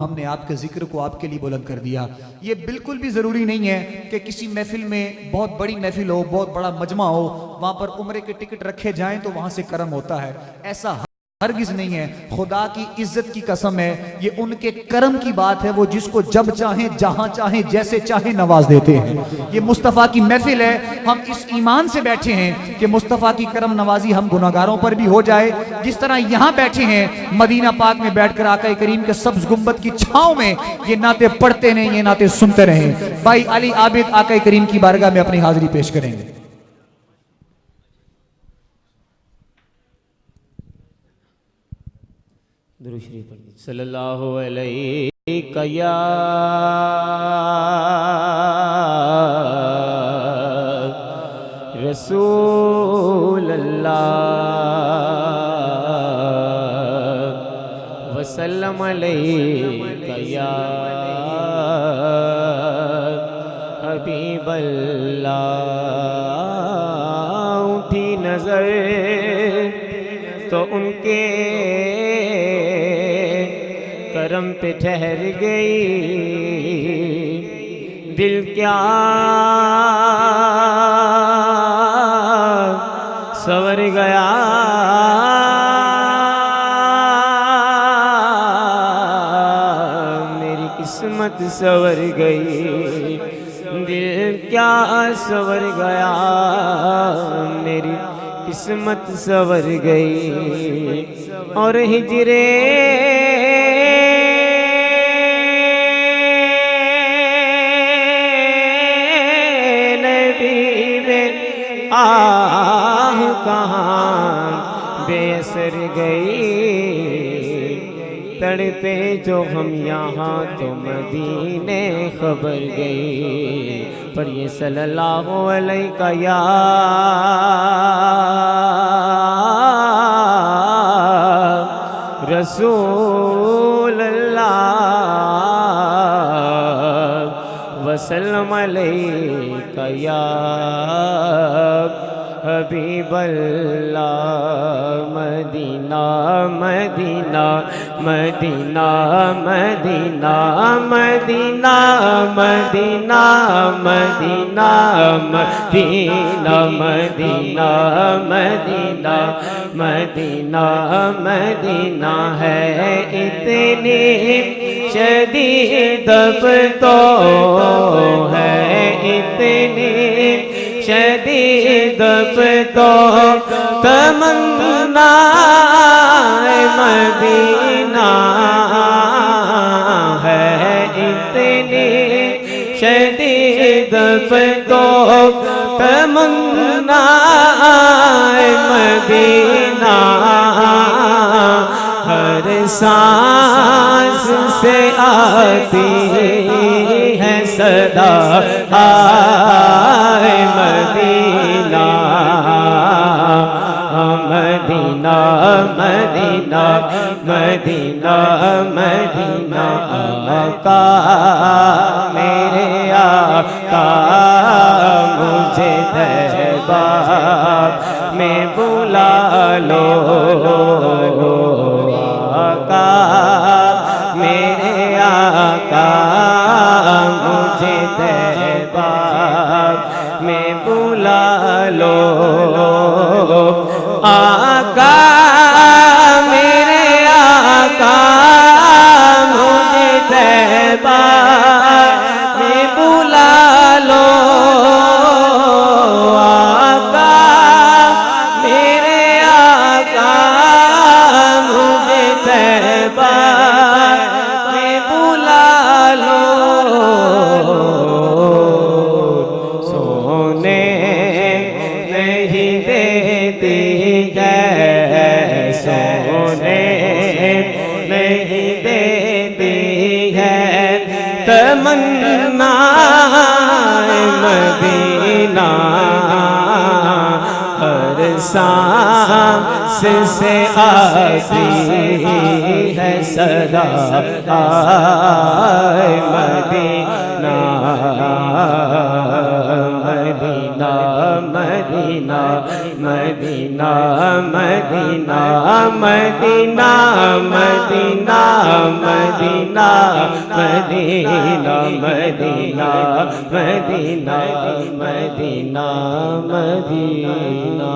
ہم نے آپ کے ذکر کو آپ کے لیے بلند کر دیا۔ یہ بالکل بھی ضروری نہیں ہے کہ کسی محفل میں بہت بڑی محفل ہو، بہت بڑا مجمع ہو، وہاں پر عمرے کے ٹکٹ رکھے جائیں تو وہاں سے کرم ہوتا ہے، ایسا ہرگز نہیں ہے۔ خدا کی عزت کی قسم ہے، یہ ان کے کرم کی بات ہے، وہ جس کو جب چاہیں جہاں چاہیں جیسے چاہیں نواز دیتے ہیں۔ یہ مصطفیٰ کی محفل ہے، ہم اس ایمان سے بیٹھے ہیں کہ مصطفیٰ کی کرم نوازی ہم گناہگاروں پر بھی ہو جائے۔ جس طرح یہاں بیٹھے ہیں مدینہ پاک میں بیٹھ کر آقا کریم کے سبز گنبد کی چھاؤں میں یہ نعتیں پڑھتے نہیں، یہ نعتیں سنتے رہیں۔ بھائی علی عابد آقا کریم کی بارگاہ میں اپنی حاضری پیش کریں گے۔ درود شریف پڑھیں۔ صلی اللہ علیہ یا رسول اللہ وسلم علیہ یا حبیب اللہ۔ اٹھی نظر تو ان کے کرم پہ ٹھہر گئی، دل کیا سور گیا، میری قسمت سور گئی، دل کیا سور گیا، میری قسمت سور گئی۔ اور ہجرے آہ کہاں بے اثر گئی، تڑپے جو ہم یہاں تو مدینے خبر گئی۔ پڑھیے صلی اللہ علیہ یا رسول اللہ وسلم علیہ یا حبیب اللہ۔ مدینہ مدینہ مدینہ مدینہ مدینہ مدینہ مدینہ مدینہ مدینہ مدینہ مدینہ مدینہ ہے اتنی شدید اب تو ہے اتنی شدید اب تو تمنا مدینہ ہے اتنی شدید اب تو تمنا مدینہ، ہر سانس سے آتی ہے صدا آئے مدینہ، مدینہ مدینہ مدینہ مدینہ۔ آقا میرے آقا مجھے طیبہ میں بلا لو، آقا میرے آقا مجھے طیبہ میں بلا لو، آقا میرے آقا مجھے طیبہ میں بلا لو، آقا میرے آقا مجھے طیبہ میں بلا لو۔ سونے نہیں دیتی ہے، سونے نہیں دیتی ہے تمنا مدینہ، ہر سانس سے آتی ہے صدا آئے مدینہ، مدینہ مدینہ مدینہ مدینہ مدینہ مدینہ مدینہ مدینہ مدینہ مدینہ مدینہ مدینہ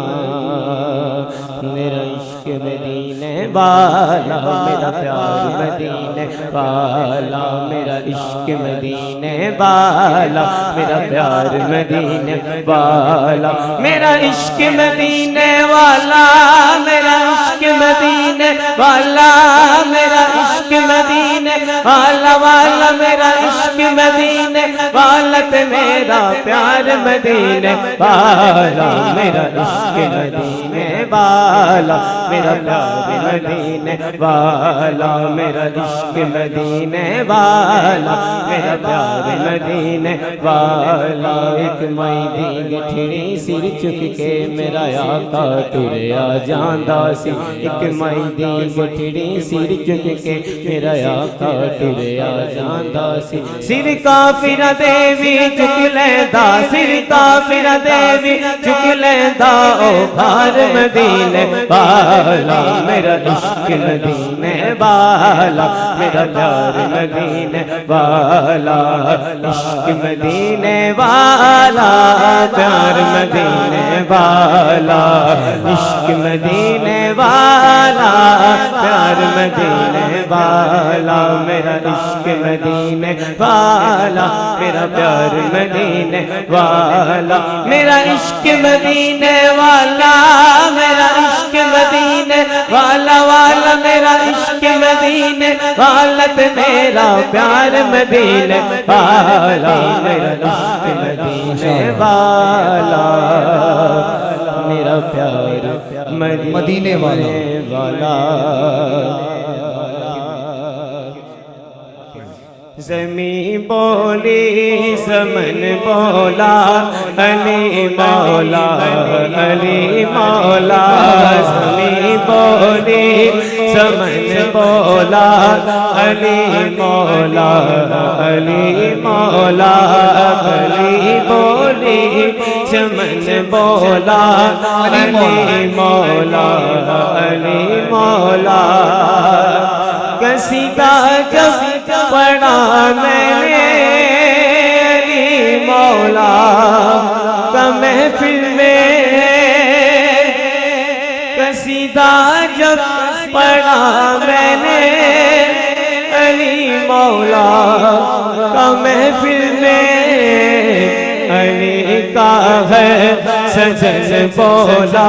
میرا عشق مدینے والا میرا پیار مدینے والا میرا عشق مدینے والا میرا پیار مدینے والا میرا عشق مدینے والا میرا عشق مدینے والا میرا عشق مدینے والا والا میرا عشق مدینے والا میرا پیار مدینے والا میرا عشق مدینے والا میرا پیار مدینے والا میرا عشق مدینے والا میرا پیار مدینے والا ایک مائی دی گٹھڑی سر چک کے میرا آقا ٹریا جاندا سی ایک مائی دی گٹھڑی سر چک کے میرا آقا ٹریا جاندا سی سر کافر دے وی چک لیندا سر کافر دے وی چک لیندا او بھار مدینے والا میرا عشق مدینے والا میرا پیار مدینے والا عشق مدینے والا پیار مدینے والا عشق مدینے والا پیار مدینے والا میرا عشق مدینے والا میرا پیار مدینے والا میرا عشق مدینے والا میرا عشق مدینے والا والا میرا عشق مدینے والا میرا پیار مدینے والا میرا عشق مدینے والا میرا پیار مدینے والا زمین بولی زمن بولا علی مولا علی مولا زمین بولی زمن بولا علی مولا علی مولا علی بولی زمن بولا علی مولا علی مولا قصیدہ جب پڑھا میں نے علی مولا کا محفل میں قصیدہ جب پڑھا میں نے علی مولا کا محفل میں علی کا ہے سجن بولا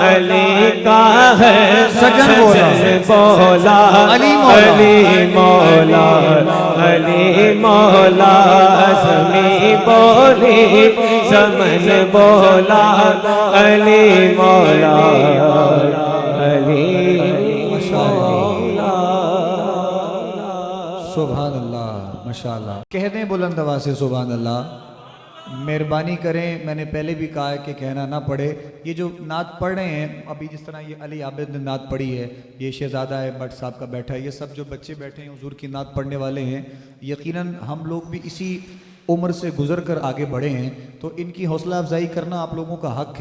علی کا ہے سجن بولا علی مولا علی مولا زمین بولی زمن بولا علی مولا علی مولا سبحان اللہ ماشاءاللہ کہہ دیں بلند آواز سے سبحان اللہ مہربانی کریں میں نے پہلے بھی کہا ہے کہ کہنا نہ پڑے یہ جو نعت پڑھ رہے ہیں ابھی جس طرح یہ علی عابد نے نعت پڑھی ہے یہ شہزادہ ہے بٹ صاحب کا بیٹھا ہے یہ سب جو بچے بیٹھے ہیں حضور کی نعت پڑھنے والے ہیں یقیناً ہم لوگ بھی اسی عمر سے گزر کر آگے بڑھے ہیں تو ان کی حوصلہ افزائی کرنا آپ لوگوں کا حق ہے